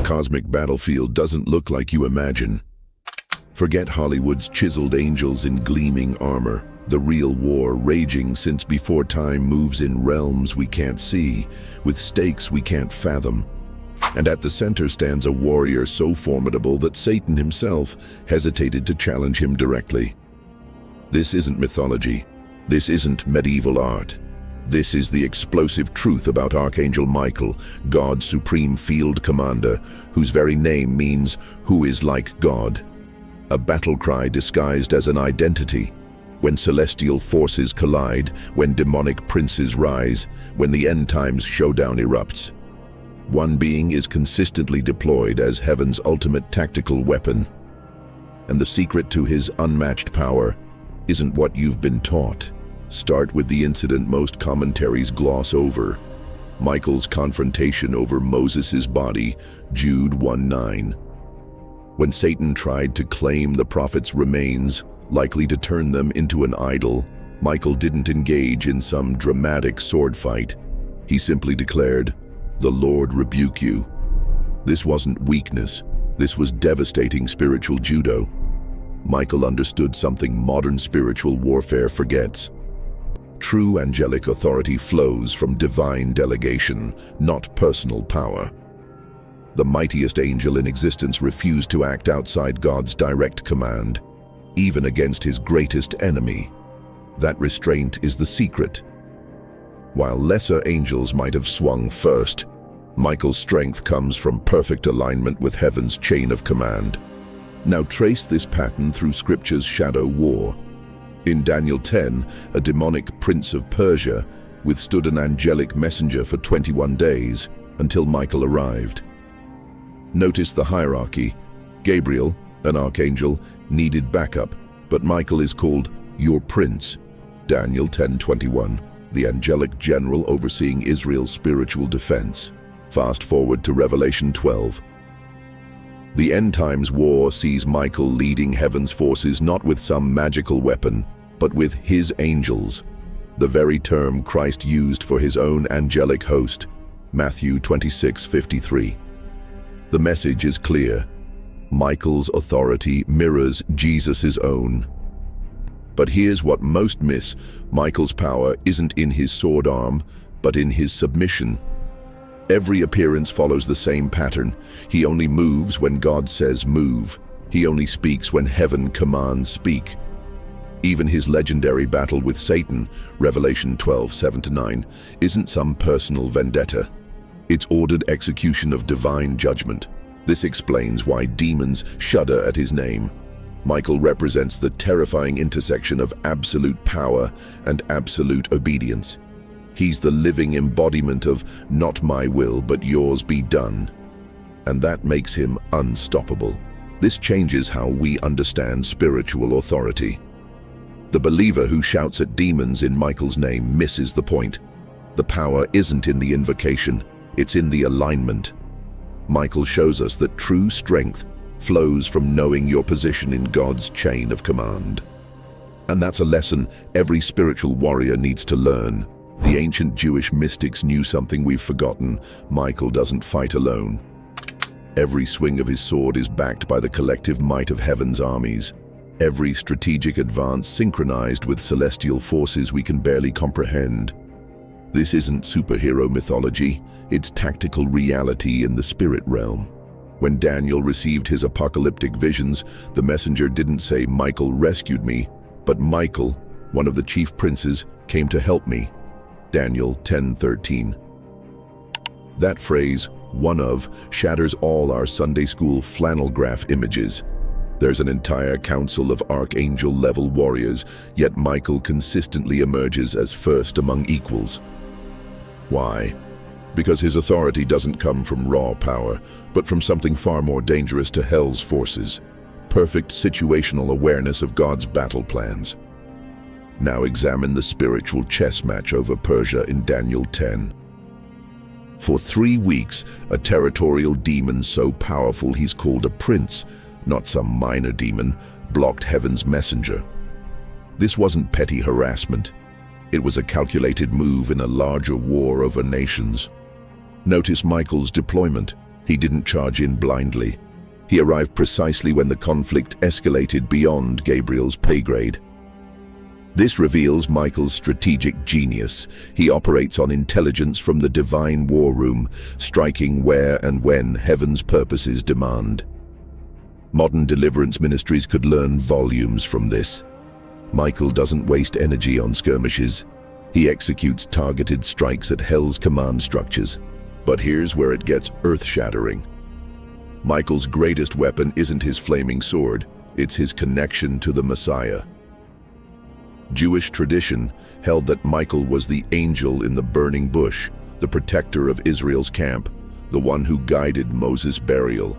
cosmic battlefield doesn't look like you imagine. Forget Hollywood's chiseled angels in gleaming armor. The real war raging since before time moves in realms we can't see, with stakes we can't fathom. And at the center stands a warrior so formidable that Satan himself hesitated to challenge him directly. This isn't mythology. This isn't medieval art. This is the explosive truth about Archangel Michael, God's supreme field commander, whose very name means "who is like God." A battle cry disguised as an identity. When celestial forces collide, when demonic princes rise, when the end times showdown erupts. One being is consistently deployed as heaven's ultimate tactical weapon. And the secret to his unmatched power isn't what you've been taught. Start with the incident most commentaries gloss over. Michael's confrontation over Moses' body, Jude 1:9. When Satan tried to claim the prophet's remains, likely to turn them into an idol, Michael didn't engage in some dramatic sword fight. He simply declared, "The Lord rebuke you." This wasn't weakness. This was devastating spiritual judo. Michael understood something modern spiritual warfare forgets. True angelic authority flows from divine delegation, not personal power. The mightiest angel in existence refused to act outside God's direct command, even against his greatest enemy. That restraint is the secret. While lesser angels might have swung first, Michael's strength comes from perfect alignment with heaven's chain of command. Now trace this pattern through Scripture's shadow war. In Daniel 10, a demonic prince of Persia withstood an angelic messenger for 21 days until Michael arrived. Notice the hierarchy. Gabriel, an archangel, needed backup, but Michael is called your prince. Daniel 10:21, the angelic general overseeing Israel's spiritual defense. Fast forward to Revelation 12. The end times war sees Michael leading heaven's forces not with some magical weapon, but with his angels, the very term Christ used for his own angelic host, Matthew 26:53. The message is clear. Michael's authority mirrors Jesus' own. But here's what most miss. Michael's power isn't in his sword arm, but in his submission. Every appearance follows the same pattern. He only moves when God says move. He only speaks when heaven commands speak. Even his legendary battle with Satan, Revelation 12:7-9, isn't some personal vendetta. It's ordered execution of divine judgment. This explains why demons shudder at his name. Michael represents the terrifying intersection of absolute power and absolute obedience. He's the living embodiment of "not my will, but yours be done." And that makes him unstoppable. This changes how we understand spiritual authority. The believer who shouts at demons in Michael's name misses the point. The power isn't in the invocation, it's in the alignment. Michael shows us that true strength flows from knowing your position in God's chain of command. And that's a lesson every spiritual warrior needs to learn. The ancient Jewish mystics knew something we've forgotten. Michael doesn't fight alone. Every swing of his sword is backed by the collective might of heaven's armies. Every strategic advance synchronized with celestial forces we can barely comprehend. This isn't superhero mythology, it's tactical reality in the spirit realm. When Daniel received his apocalyptic visions, the messenger didn't say, "Michael rescued me," but "Michael, one of the chief princes, came to help me." Daniel 10:13. That phrase, "one of," shatters all our Sunday school flannel graph images. There's an entire council of archangel-level warriors, yet Michael consistently emerges as first among equals. Why? Because his authority doesn't come from raw power, but from something far more dangerous to hell's forces: perfect situational awareness of God's battle plans. Now examine the spiritual chess match over Persia in Daniel 10. For 3 weeks, a territorial demon so powerful he's called a prince, not some minor demon, blocked heaven's messenger. This wasn't petty harassment. It was a calculated move in a larger war over nations. Notice Michael's deployment. He didn't charge in blindly. He arrived precisely when the conflict escalated beyond Gabriel's pay grade. This reveals Michael's strategic genius. He operates on intelligence from the divine war room, striking where and when heaven's purposes demand. Modern deliverance ministries could learn volumes from this. Michael doesn't waste energy on skirmishes. He executes targeted strikes at hell's command structures. But here's where it gets earth-shattering. Michael's greatest weapon isn't his flaming sword, it's his connection to the Messiah. Jewish tradition held that Michael was the angel in the burning bush, the protector of Israel's camp, the one who guided Moses' burial.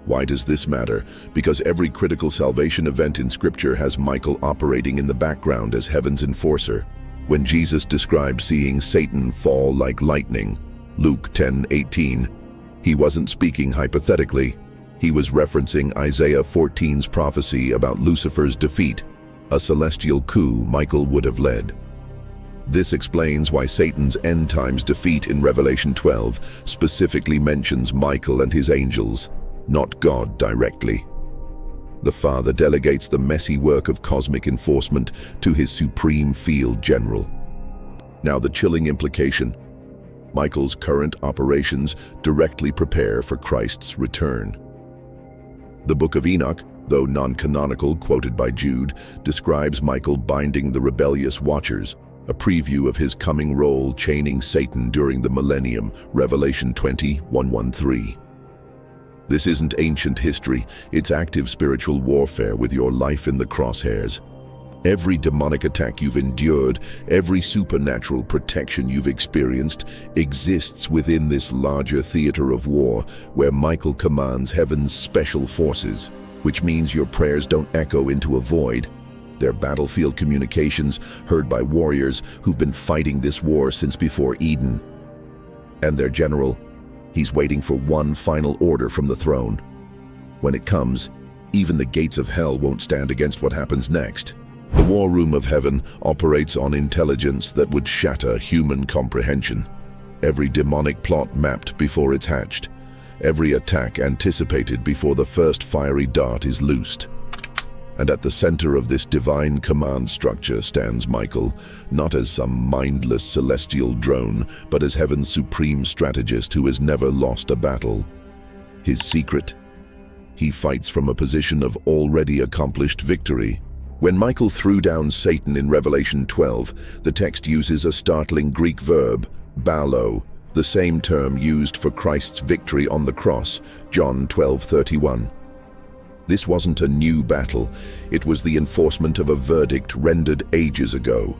Why does this matter? Because every critical salvation event in Scripture has Michael operating in the background as heaven's enforcer. When Jesus described seeing Satan fall like lightning, Luke 10:18, he wasn't speaking hypothetically. He was referencing Isaiah 14's prophecy about Lucifer's defeat, a celestial coup Michael would have led. This explains why Satan's end times defeat in Revelation 12 specifically mentions Michael and his angels, not God directly. The Father delegates the messy work of cosmic enforcement to his supreme field general. Now the chilling implication: Michael's current operations directly prepare for Christ's return. The Book of Enoch, though non-canonical, quoted by Jude, describes Michael binding the rebellious Watchers, a preview of his coming role chaining Satan during the millennium, Revelation 20:1-3. This isn't ancient history, it's active spiritual warfare with your life in the crosshairs. Every demonic attack you've endured, every supernatural protection you've experienced, exists within this larger theater of war where Michael commands heaven's special forces, which means your prayers don't echo into a void. They're battlefield communications heard by warriors who've been fighting this war since before Eden. And their general, he's waiting for one final order from the throne. When it comes, even the gates of hell won't stand against what happens next. The war room of heaven operates on intelligence that would shatter human comprehension. Every demonic plot mapped before it's hatched. Every attack anticipated before the first fiery dart is loosed. And at the center of this divine command structure stands Michael, not as some mindless celestial drone, but as heaven's supreme strategist who has never lost a battle. His secret? He fights from a position of already accomplished victory. When Michael threw down Satan in Revelation 12, the text uses a startling Greek verb, balo, the same term used for Christ's victory on the cross, John 12:31. This wasn't a new battle, it was the enforcement of a verdict rendered ages ago.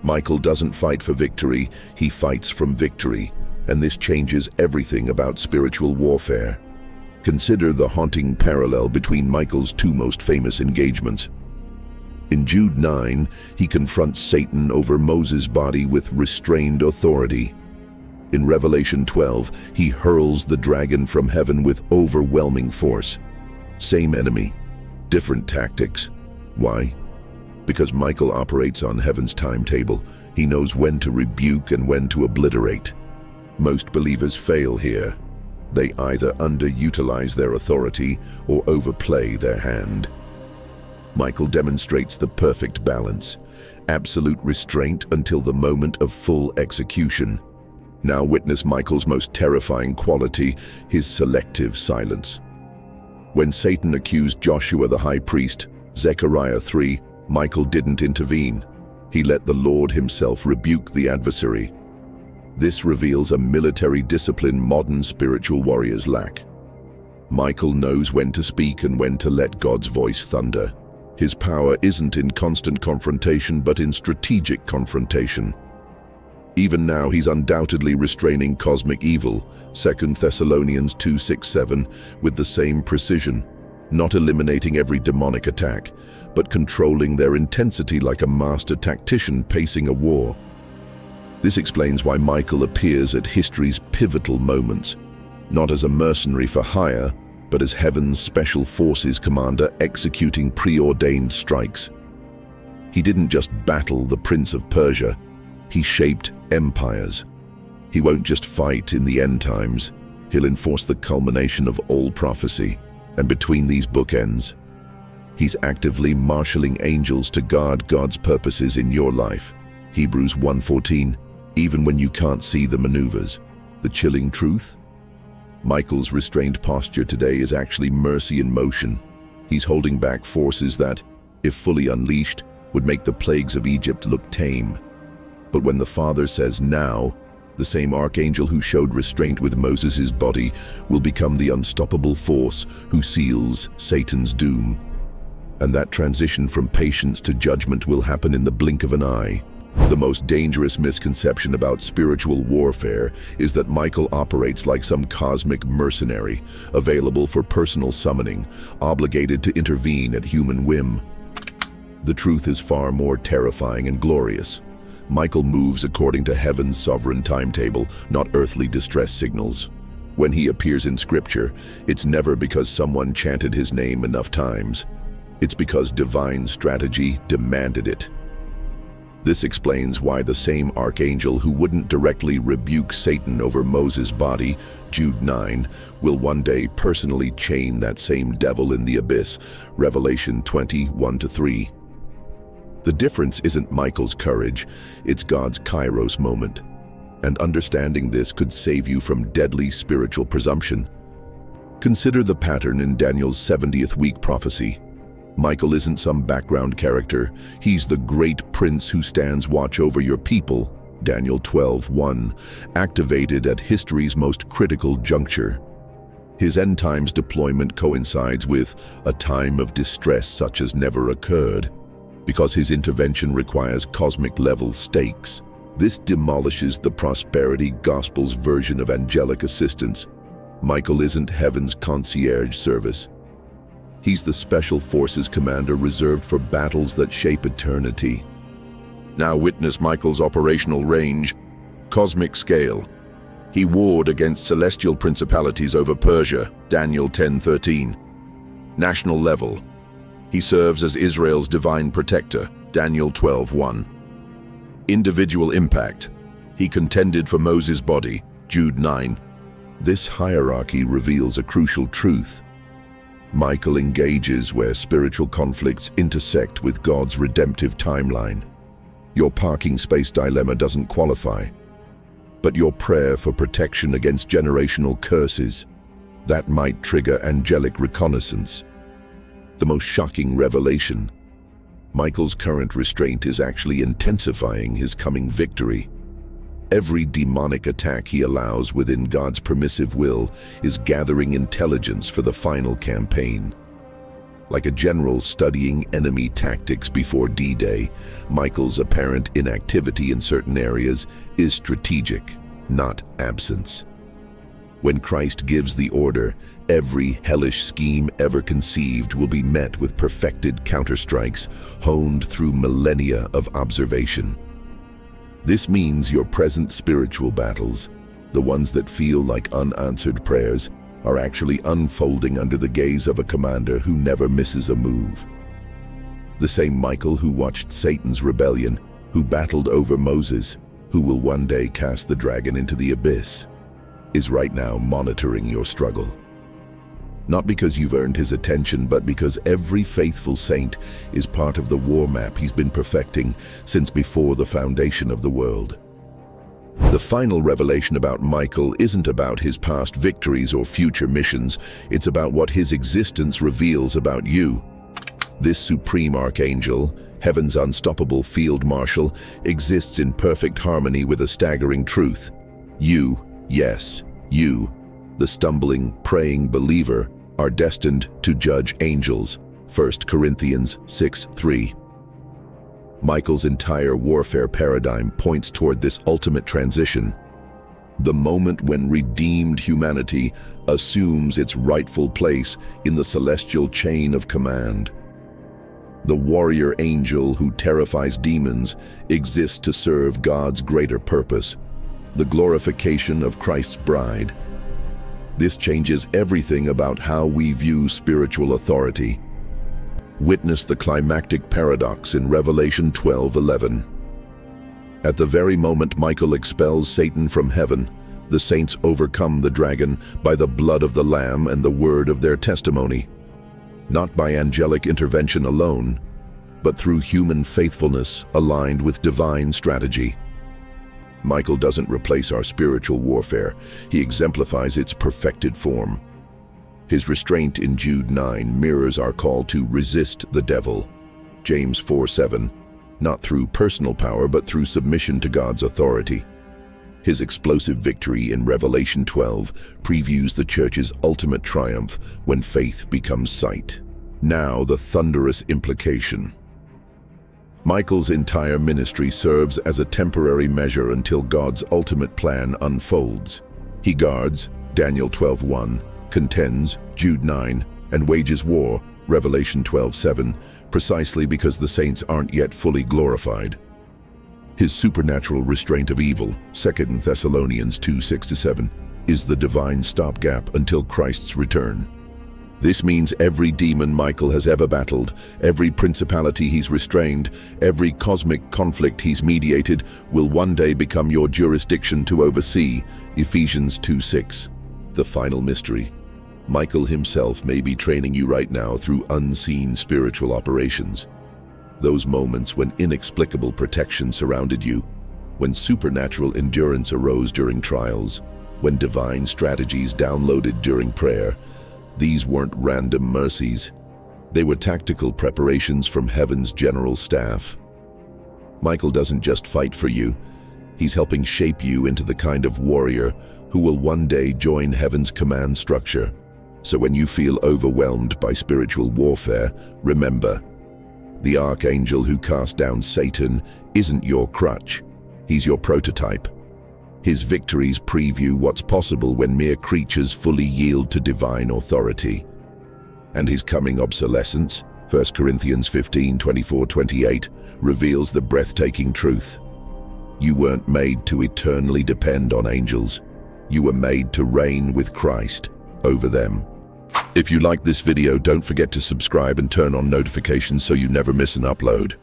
Michael doesn't fight for victory, he fights from victory, and this changes everything about spiritual warfare. Consider the haunting parallel between Michael's two most famous engagements. In Jude 9, he confronts Satan over Moses' body with restrained authority. In Revelation 12, he hurls the dragon from heaven with overwhelming force. Same enemy, different tactics. Why? Because Michael operates on heaven's timetable. He knows when to rebuke and when to obliterate. Most believers fail here. They either underutilize their authority or overplay their hand. Michael demonstrates the perfect balance, absolute restraint until the moment of full execution. Now witness Michael's most terrifying quality, his selective silence. When Satan accused Joshua the high priest, Zechariah 3, Michael didn't intervene. He let the Lord himself rebuke the adversary. This reveals a military discipline modern spiritual warriors lack. Michael knows when to speak and when to let God's voice thunder. His power isn't in constant confrontation, but in strategic confrontation. Even now, he's undoubtedly restraining cosmic evil, 2 Thessalonians 2:6-7, with the same precision, not eliminating every demonic attack, but controlling their intensity like a master tactician pacing a war. This explains why Michael appears at history's pivotal moments, not as a mercenary for hire, but as heaven's special forces commander executing preordained strikes. He didn't just battle the Prince of Persia, he shaped empires. He won't just fight in the end times, He'll enforce the culmination of all prophecy, and between these bookends, he's actively marshalling angels to guard God's purposes in your life. Hebrews 1:14, even when you can't see the maneuvers. The chilling truth? Michael's restrained posture today is actually mercy in motion. He's holding back forces that, if fully unleashed, would make the plagues of Egypt look tame. But when the Father says now, the same archangel who showed restraint with Moses' body will become the unstoppable force who seals Satan's doom. And that transition from patience to judgment will happen in the blink of an eye. The most dangerous misconception about spiritual warfare is that Michael operates like some cosmic mercenary, available for personal summoning, obligated to intervene at human whim. The truth is far more terrifying and glorious. Michael moves according to heaven's sovereign timetable, not earthly distress signals. When he appears in Scripture, it's never because someone chanted his name enough times. It's because divine strategy demanded it. This explains why the same archangel who wouldn't directly rebuke Satan over Moses' body, Jude 9, will one day personally chain that same devil in the abyss, Revelation 20:1-3. The difference isn't Michael's courage, it's God's kairos moment. And understanding this could save you from deadly spiritual presumption. Consider the pattern in Daniel's 70th week prophecy. Michael isn't some background character. He's the great prince who stands watch over your people, Daniel 12:1, activated at history's most critical juncture. His end times deployment coincides with a time of distress such as never occurred. Because his intervention requires cosmic-level stakes, this demolishes the prosperity gospel's version of angelic assistance. Michael isn't heaven's concierge service. He's the special forces commander reserved for battles that shape eternity. Now witness Michael's operational range, cosmic scale. He warred against celestial principalities over Persia, Daniel 10:13. National level. He serves as Israel's divine protector, Daniel 12:1. Individual impact. He contended for Moses' body, Jude 9. This hierarchy reveals a crucial truth. Michael engages where spiritual conflicts intersect with God's redemptive timeline. Your parking space dilemma doesn't qualify, but your prayer for protection against generational curses, that might trigger angelic reconnaissance. The most shocking revelation: Michael's current restraint is actually intensifying his coming victory. Every demonic attack he allows within God's permissive will is gathering intelligence for the final campaign. Like a general studying enemy tactics before D-Day, Michael's apparent inactivity in certain areas is strategic, not absence. When Christ gives the order, every hellish scheme ever conceived will be met with perfected counterstrikes honed through millennia of observation. This means your present spiritual battles, the ones that feel like unanswered prayers, are actually unfolding under the gaze of a commander who never misses a move. The same Michael who watched Satan's rebellion, who battled over Moses, who will one day cast the dragon into the abyss, is right now monitoring your struggle. Not because you've earned his attention, but because every faithful saint is part of the war map he's been perfecting since before the foundation of the world. The final revelation about Michael isn't about his past victories or future missions, it's about what his existence reveals about you. This supreme archangel, heaven's unstoppable field marshal, exists in perfect harmony with a staggering truth. You, yes, you, the stumbling, praying believer, are destined to judge angels, 1 Corinthians 6:3. Michael's entire warfare paradigm points toward this ultimate transition, the moment when redeemed humanity assumes its rightful place in the celestial chain of command. The warrior angel who terrifies demons exists to serve God's greater purpose, the glorification of Christ's bride. This changes everything about how we view spiritual authority. Witness the climactic paradox in Revelation 12:11. At the very moment Michael expels Satan from heaven, The saints overcome the dragon by the blood of the Lamb and the word of their testimony, not by angelic intervention alone, but through human faithfulness aligned with divine strategy. Michael doesn't replace our spiritual warfare, he exemplifies its perfected form. His restraint in Jude 9 mirrors our call to resist the devil, James 4:7, not through personal power but through submission to God's authority. His explosive victory in Revelation 12 previews the church's ultimate triumph when faith becomes sight. Now the thunderous implication. Michael's entire ministry serves as a temporary measure until God's ultimate plan unfolds. He guards, Daniel 12:1, contends, Jude 9, and wages war, Revelation 12:7, precisely because the saints aren't yet fully glorified. His supernatural restraint of evil, 2 Thessalonians 2:6-7, is the divine stopgap until Christ's return. This means every demon Michael has ever battled, every principality he's restrained, every cosmic conflict he's mediated will one day become your jurisdiction to oversee, Ephesians 2:6. The final mystery. Michael himself may be training you right now through unseen spiritual operations. Those moments when inexplicable protection surrounded you, when supernatural endurance arose during trials, when divine strategies downloaded during prayer, these weren't random mercies. They were tactical preparations from heaven's general staff. Michael doesn't just fight for you, he's helping shape you into the kind of warrior who will one day join heaven's command structure. So when you feel overwhelmed by spiritual warfare, remember, the Archangel who cast down Satan isn't your crutch, he's your prototype. His victories preview what's possible when mere creatures fully yield to divine authority. And his coming obsolescence, 1 Corinthians 15:24-28, reveals the breathtaking truth. You weren't made to eternally depend on angels. You were made to reign with Christ over them. If you liked this video, don't forget to subscribe and turn on notifications so you never miss an upload.